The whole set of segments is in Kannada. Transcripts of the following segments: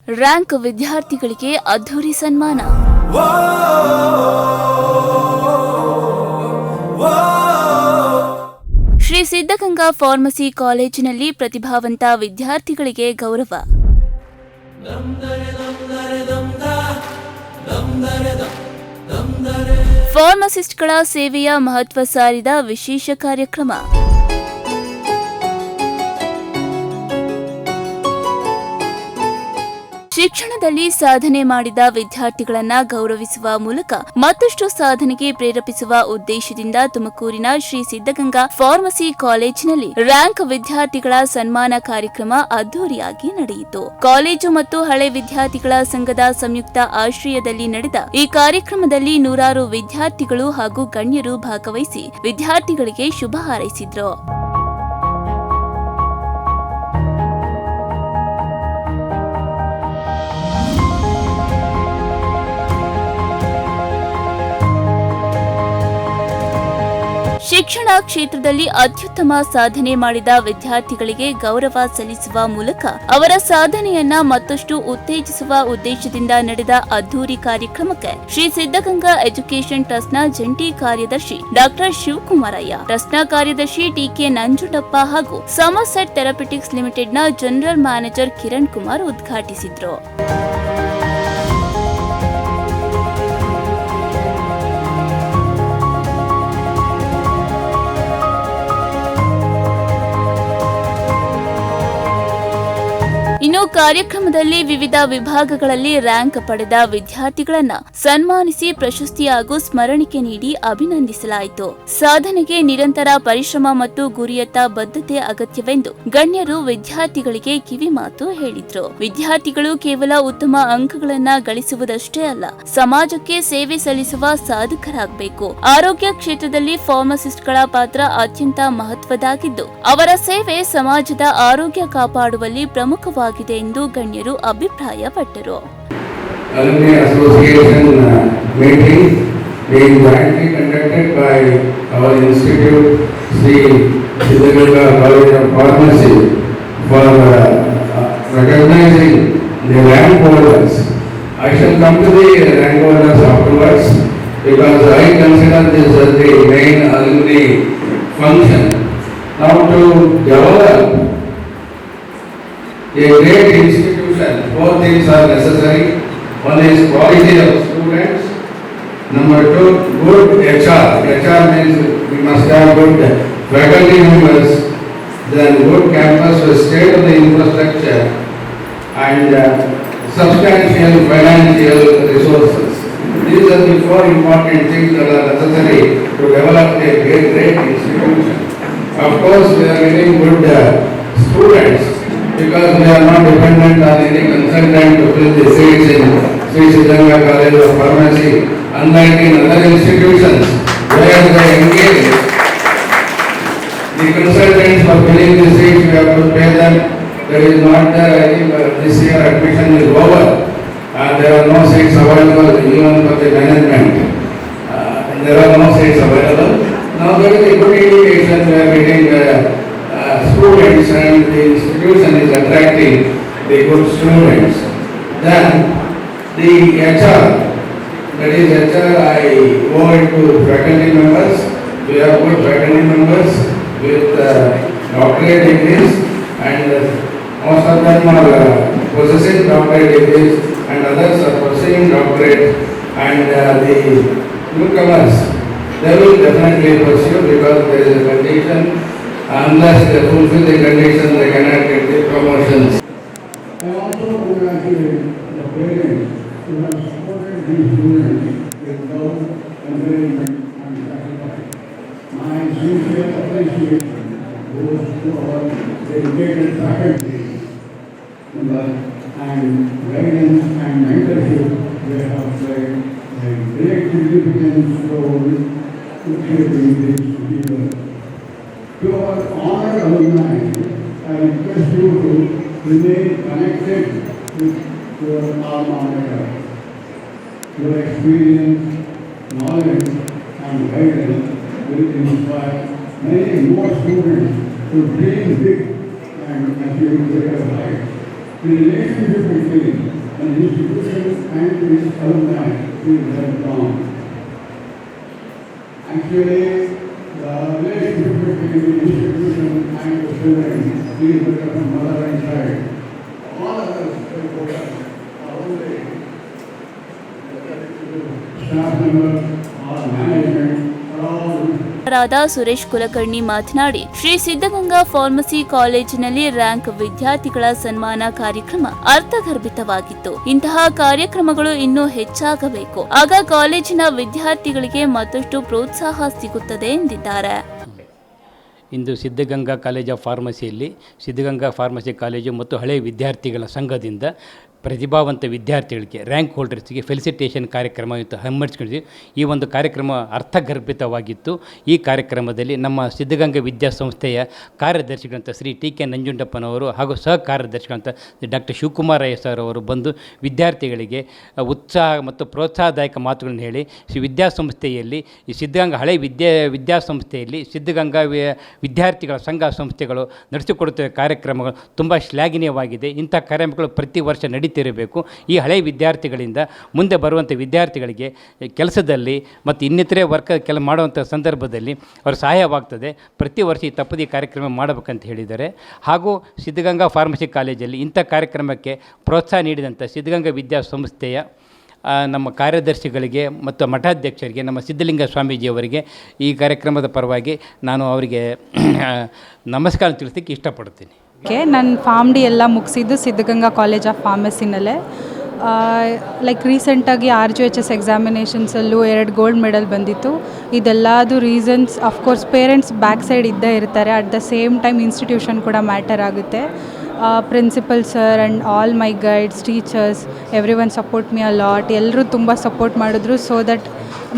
ರ್ಯಾಂಕ್ ವಿದ್ಯಾರ್ಥಿಗಳಿಗೆ ಅದ್ಧೂರಿ ಸನ್ಮಾನ. ಶ್ರೀ ಸಿದ್ಧಗಂಗಾ ಫಾರ್ಮಸಿ ಕಾಲೇಜಿನಲ್ಲಿ ಪ್ರತಿಭಾವಂತ ವಿದ್ಯಾರ್ಥಿಗಳಿಗೆ ಗೌರವ. ಫಾರ್ಮಸಿಸ್ಟ್ಗಳ ಸೇವೆಯ ಮಹತ್ವ ಸಾರಿದ ವಿಶೇಷ ಕಾರ್ಯಕ್ರಮ. ಶಿಕ್ಷಣದಲ್ಲಿ ಸಾಧನೆ ಮಾಡಿದ ವಿದ್ಯಾರ್ಥಿಗಳನ್ನ ಗೌರವಿಸುವ ಮೂಲಕ ಮತ್ತಷ್ಟು ಸಾಧನೆಗೆ ಪ್ರೇರೇಪಿಸುವ ಉದ್ದೇಶದಿಂದ ತುಮಕೂರಿನ ಶ್ರೀ ಸಿದ್ಧಗಂಗಾ ಫಾರ್ಮಸಿ ಕಾಲೇಜಿನಲ್ಲಿ ರ್ಯಾಂಕ್ ವಿದ್ಯಾರ್ಥಿಗಳ ಸನ್ಮಾನ ಕಾರ್ಯಕ್ರಮ ಅದ್ದೂರಿಯಾಗಿ ನಡೆಯಿತು. ಕಾಲೇಜು ಮತ್ತು ಹಳೆ ವಿದ್ಯಾರ್ಥಿಗಳ ಸಂಘದ ಸಂಯುಕ್ತ ಆಶ್ರಯದಲ್ಲಿ ನಡೆದ ಈ ಕಾರ್ಯಕ್ರಮದಲ್ಲಿ ನೂರಾರು ವಿದ್ಯಾರ್ಥಿಗಳು ಹಾಗೂ ಗಣ್ಯರು ಭಾಗವಹಿಸಿ ವಿದ್ಯಾರ್ಥಿಗಳಿಗೆ ಶುಭ ಹಾರೈಸಿದ್ರು. ಶಿಕ್ಷಣ ಕ್ಷೇತ್ರದಲ್ಲಿ ಅತ್ಯುತ್ತಮ ಸಾಧನೆ ಮಾಡಿದ ವಿದ್ಯಾರ್ಥಿಗಳಿಗೆ ಗೌರವ ಸಲ್ಲಿಸುವ ಮೂಲಕ ಅವರ ಸಾಧನೆಯನ್ನ ಮತ್ತಷ್ಟು ಉತ್ತೇಜಿಸುವ ಉದ್ದೇಶದಿಂದ ನಡೆದ ಅದ್ದೂರಿ ಕಾರ್ಯಕ್ರಮಕ್ಕೆ ಶ್ರೀ ಸಿದ್ಧಗಂಗಾ ಎಜುಕೇಷನ್ ಟ್ರಸ್ಟ್ನ ಜಂಟಿ ಕಾರ್ಯದರ್ಶಿ ಡಾ ಶಿವಕುಮಾರಯ್ಯ, ಟ್ರಸ್ಟ್ನ ಕಾರ್ಯದರ್ಶಿ ಟಿಕೆ ನಂಜುಂಡಪ್ಪ ಹಾಗೂ ಸಮರ್ಸೆಟ್ ಥೆರಪ್ಯೂಟಿಕ್ಸ್ ಲಿಮಿಟೆಡ್ನ ಜನರಲ್ ಮ್ಯಾನೇಜರ್ ಕಿರಣ್ ಕುಮಾರ್ ಉದ್ಘಾಟಿಸಿದ್ರು. ಇನ್ನು ಕಾರ್ಯಕ್ರಮದಲ್ಲಿ ವಿವಿಧ ವಿಭಾಗಗಳಲ್ಲಿ ರ್ಯಾಂಕ್ ಪಡೆದ ವಿದ್ಯಾರ್ಥಿಗಳನ್ನ ಸನ್ಮಾನಿಸಿ ಪ್ರಶಸ್ತಿ ಹಾಗೂ ಸ್ಮರಣಿಕೆ ನೀಡಿ ಅಭಿನಂದಿಸಲಾಯಿತು. ಸಾಧನೆಗೆ ನಿರಂತರ ಪರಿಶ್ರಮ ಮತ್ತು ಗುರಿಯತ್ತ ಬದ್ಧತೆ ಅಗತ್ಯವೆಂದು ಗಣ್ಯರು ವಿದ್ಯಾರ್ಥಿಗಳಿಗೆ ಕಿವಿಮಾತು ಹೇಳಿದ್ರು. ವಿದ್ಯಾರ್ಥಿಗಳು ಕೇವಲ ಉತ್ತಮ ಅಂಕಗಳನ್ನ ಗಳಿಸುವುದಷ್ಟೇ ಅಲ್ಲ, ಸಮಾಜಕ್ಕೆ ಸೇವೆ ಸಲ್ಲಿಸುವ ಸಾಧಕರಾಗಬೇಕು. ಆರೋಗ್ಯ ಕ್ಷೇತ್ರದಲ್ಲಿ ಫಾರ್ಮಸಿಸ್ಟ್ಗಳ ಪಾತ್ರ ಅತ್ಯಂತ ಮಹತ್ವದಾಗಿದ್ದು, ಅವರ ಸೇವೆ ಸಮಾಜದ ಆರೋಗ್ಯ ಕಾಪಾಡುವಲ್ಲಿ ಪ್ರಮುಖವಾಗಿದೆ ಎಂದು ಗಣ್ಯರು ಅಭಿಪ್ರಾಯಪಟ್ಟರು. Alumni Association meeting being jointly conducted by our institute, Sri Siddhaganga College of Pharmacy, for recognizing the rank holders. I shall come to the rank holders afterwards because I consider this as the main alumni function. Now to develop a great institution, four things are necessary. One is quality of students. Number two, good HR. HR means we must have good faculty members, then good campus with state-of-the infrastructure and substantial financial resources. These are the four important things that are necessary to develop a great institution. Of course, we are getting good students, because we are not dependent on any consultant to fill the seats in Sri Siddhaganga College of Pharmacy, unlike in other institutions where they engage the consultants for filling the seats. We have to pay them. There is not there. I think this year admission is over. There are no seats available even for the management. There are no seats available. Now there is a good indication we are getting students and the institution is attracting the good students. Then the HR, that is HR, I owe it to faculty members. We have good faculty members with doctorate degrees, and most of them are possessing doctorate degrees and others are pursuing doctorate, and the newcomers, they will definitely pursue because there is a condition. Unless they fulfill the conditions, they cannot get the promotions. I also congratulate the parents who have supported these students with love, encouragement and sacrifice. My sincere appreciation goes to our dedicated faculty and guidance and mentorship. They have played a great significant role in shaping this field. To our honored alumni, I request you to remain connected with your alma mater. Your experience, knowledge, and guidance will inspire many more students to dream big and achieve greater heights. The relationship between alumni feel very calm. Actually, the relationship between the institution and the children is better from mother and child. All of us stakeholders are only staff members or management are all ರಾದ Suresh Kulkarni ಮಾತನಾಡಿ, ಶ್ರೀ ಸಿದ್ಧಗಂಗಾ ಫಾರ್ಮಸಿ ಕಾಲೇಜಿನಲ್ಲಿ ರ್ಯಾಂಕ್ ವಿದ್ಯಾರ್ಥಿಗಳ ಸನ್ಮಾನ ಕಾರ್ಯಕ್ರಮ ಅರ್ಥಗರ್ಭಿತವಾಗಿತ್ತು. ಇಂತಹ ಕಾರ್ಯಕ್ರಮಗಳು ಇನ್ನೂ ಹೆಚ್ಚಾಗಬೇಕು. ಆಗ ಕಾಲೇಜಿನ ವಿದ್ಯಾರ್ಥಿಗಳಿಗೆ ಮತ್ತಷ್ಟು ಪ್ರೋತ್ಸಾಹ ಸಿಗುತ್ತದೆ ಎಂದಿದ್ದಾರೆ. ಇಂದು ಸಿದ್ಧಗಂಗಾ ಕಾಲೇಜ್ ಆಫ್ ಫಾರ್ಮಸಿಯಲ್ಲಿ ಸಿದ್ಧಗಂಗಾ ಫಾರ್ಮಸಿ ಕಾಲೇಜು ಮತ್ತು ಹಳೆಯ ವಿದ್ಯಾರ್ಥಿಗಳ ಸಂಘದಿಂದ ಪ್ರತಿಭಾವಂತ ವಿದ್ಯಾರ್ಥಿಗಳಿಗೆ ರ್ಯಾಂಕ್ ಹೋಲ್ಡರ್ಸ್ಗೆ ಫೆಲಿಸಿಟೇಷನ್ ಕಾರ್ಯಕ್ರಮ ಹಮ್ಮಿಕೊಂಡಿದ್ದೀವಿ. ಈ ಒಂದು ಕಾರ್ಯಕ್ರಮ ಅರ್ಥಗರ್ಭಿತವಾಗಿತ್ತು. ಈ ಕಾರ್ಯಕ್ರಮದಲ್ಲಿ ನಮ್ಮ ಸಿದ್ಧಗಂಗಾ ವಿದ್ಯಾಸಂಸ್ಥೆಯ ಕಾರ್ಯದರ್ಶಿಗಳಂತ ಶ್ರೀ ಟಿ ಕೆ ನಂಜುಂಡಪ್ಪನವರು ಹಾಗೂ ಸಹ ಕಾರ್ಯದರ್ಶಿಗಳಂತ ಡಾಕ್ಟರ್ ಶಿವಕುಮಾರ ಸರ್ ಅವರು ಬಂದು ವಿದ್ಯಾರ್ಥಿಗಳಿಗೆ ಉತ್ಸಾಹ ಮತ್ತು ಪ್ರೋತ್ಸಾಹದಾಯಕ ಮಾತುಗಳನ್ನು ಹೇಳಿ ವಿದ್ಯಾಸಂಸ್ಥೆಯಲ್ಲಿ ಈ ಸಿದ್ಧಗಂಗಾ ಹಳೆಯ ವಿದ್ಯಾಸಂಸ್ಥೆಯಲ್ಲಿ ಸಿದ್ಧಗಂಗಾ ವಿದ್ಯಾರ್ಥಿಗಳ ಸಂಘ ಸಂಸ್ಥೆಗಳು ನಡೆಸಿಕೊಡುತ್ತಿರುವ ಕಾರ್ಯಕ್ರಮಗಳು ತುಂಬ ಶ್ಲಾಘನೀಯವಾಗಿದೆ. ಇಂಥ ಕಾರ್ಯಕ್ರಮಗಳು ಪ್ರತಿ ವರ್ಷ ನಡೀತಿರಬೇಕು. ಈ ಹಳೆಯ ವಿದ್ಯಾರ್ಥಿಗಳಿಂದ ಮುಂದೆ ಬರುವಂಥ ವಿದ್ಯಾರ್ಥಿಗಳಿಗೆ ಕೆಲಸದಲ್ಲಿ ಮತ್ತು ಇನ್ನಿತರೆ ಮಾಡುವಂಥ ಸಂದರ್ಭದಲ್ಲಿ ಅವರ ಸಹಾಯವಾಗ್ತದೆ. ಪ್ರತಿ ವರ್ಷ ಈ ತಪ್ಪದೇ ಕಾರ್ಯಕ್ರಮ ಮಾಡಬೇಕಂತ ಹೇಳಿದ್ದಾರೆ. ಹಾಗೂ ಸಿದ್ಧಗಂಗಾ ಫಾರ್ಮಸಿ ಕಾಲೇಜಲ್ಲಿ ಇಂಥ ಕಾರ್ಯಕ್ರಮಕ್ಕೆ ಪ್ರೋತ್ಸಾಹ ನೀಡಿದಂಥ ಸಿದ್ಧಗಂಗಾ ವಿದ್ಯಾಸಂಸ್ಥೆಯ ನಮ್ಮ ಕಾರ್ಯದರ್ಶಿಗಳಿಗೆ ಮತ್ತು ಮಠಾಧ್ಯಕ್ಷರಿಗೆ, ನಮ್ಮ ಸಿದ್ಧಲಿಂಗ ಸ್ವಾಮೀಜಿಯವರಿಗೆ ಈ ಕಾರ್ಯಕ್ರಮದ ಪರವಾಗಿ ನಾನು ಅವರಿಗೆ ನಮಸ್ಕಾರ ತಿಳಿಸಲಿಕ್ಕೆ ಇಷ್ಟಪಡ್ತೀನಿ. ನನ್ನ ಫಾರ್ಮ್ ಡಿ ಎಲ್ಲ ಮುಗಿಸಿದ್ದು ಸಿದ್ಧಗಂಗಾ ಕಾಲೇಜ್ ಆಫ್ ಫಾರ್ಮಸಿನಲ್ಲೇ. ಲೈಕ್ ರೀಸೆಂಟಾಗಿ RGHS ಎಕ್ಸಾಮಿನೇಷನ್ಸಲ್ಲೂ 2 ಗೋಲ್ಡ್ ಮೆಡಲ್ ಬಂದಿತ್ತು. ಇದೆಲ್ಲದು reasons of course parents back side ಇದ್ದೇ ಇರ್ತಾರೆ. At the same time institution ಕೂಡ ಮ್ಯಾಟರ್ ಆಗುತ್ತೆ. Principal sir and all my guides, teachers, everyone support me a lot. ಎಲ್ಲರೂ ತುಂಬ ಸಪೋರ್ಟ್ ಮಾಡಿದ್ರು. ಸೊ ದಟ್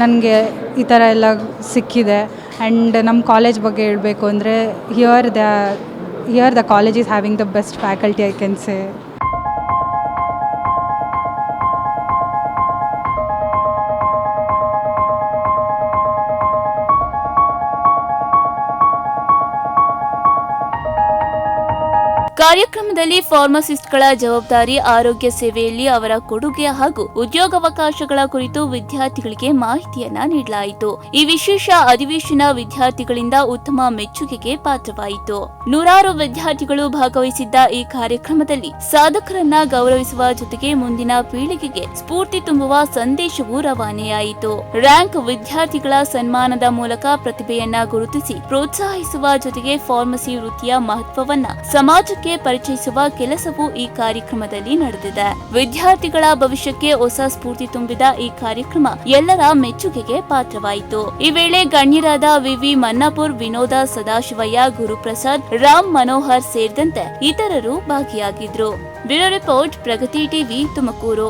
ನನಗೆ ಈ ಥರ ಎಲ್ಲ ಸಿಕ್ಕಿದೆ. ಆ್ಯಂಡ್ ನಮ್ಮ ಕಾಲೇಜ್ ಬಗ್ಗೆ ಹೇಳಬೇಕು ಅಂದರೆ here the college is having the best faculty, I can say. ಕಾರ್ಯಕ್ರಮದಲ್ಲಿ ಫಾರ್ಮಸಿಸ್ಟ್ಗಳ ಜವಾಬ್ದಾರಿ, ಆರೋಗ್ಯ ಸೇವೆಯಲ್ಲಿ ಅವರ ಕೊಡುಗೆ ಹಾಗೂ ಉದ್ಯೋಗಾವಕಾಶಗಳ ಕುರಿತು ವಿದ್ಯಾರ್ಥಿಗಳಿಗೆ ಮಾಹಿತಿಯನ್ನ ನೀಡಲಾಯಿತು. ಈ ವಿಶೇಷ ಅಧಿವೇಶನ ವಿದ್ಯಾರ್ಥಿಗಳಿಂದ ಉತ್ತಮ ಮೆಚ್ಚುಗೆಗೆ ಪಾತ್ರವಾಯಿತು. ನೂರಾರು ವಿದ್ಯಾರ್ಥಿಗಳು ಭಾಗವಹಿಸಿದ್ದ ಈ ಕಾರ್ಯಕ್ರಮದಲ್ಲಿ ಸಾಧಕರನ್ನ ಗೌರವಿಸುವ ಜೊತೆಗೆ ಮುಂದಿನ ಪೀಳಿಗೆಗೆ ಸ್ಫೂರ್ತಿ ತುಂಬುವ ಸಂದೇಶವೂ ರವಾನೆಯಾಯಿತು. ರ್ಯಾಂಕ್ ವಿದ್ಯಾರ್ಥಿಗಳ ಸನ್ಮಾನದ ಮೂಲಕ ಪ್ರತಿಭೆಯನ್ನ ಗುರುತಿಸಿ ಪ್ರೋತ್ಸಾಹಿಸುವ ಜೊತೆಗೆ ಫಾರ್ಮಸಿ ವೃತ್ತಿಯ ಮಹತ್ವವನ್ನ ಸಮಾಜಕ್ಕೆ ಪರಿಚಯಿಸುವ ಕೆಲಸವೂ ಈ ಕಾರ್ಯಕ್ರಮದಲ್ಲಿ ನಡೆದಿದೆ. ವಿದ್ಯಾರ್ಥಿಗಳ ಭವಿಷ್ಯಕ್ಕೆ ಹೊಸ ಸ್ಫೂರ್ತಿ ತುಂಬಿದ ಈ ಕಾರ್ಯಕ್ರಮ ಎಲ್ಲರ ಮೆಚ್ಚುಗೆಗೆ ಪಾತ್ರವಾಯಿತು. ಈ ವೇಳೆ ಗಣ್ಯರಾದ ವಿವಿ ಮನ್ನಾಪುರ್, ವಿನೋದ ಸದಾಶಿವಯ್ಯ, ಗುರುಪ್ರಸಾದ್, ರಾಮ್ ಮನೋಹರ್ ಸೇರಿದಂತೆ ಇತರರು ಭಾಗಿಯಾಗಿದ್ರು. ಬ್ಯೂರೋ ರಿಪೋರ್ಟ್, ಪ್ರಗತಿ ಟಿವಿ, ತುಮಕೂರು.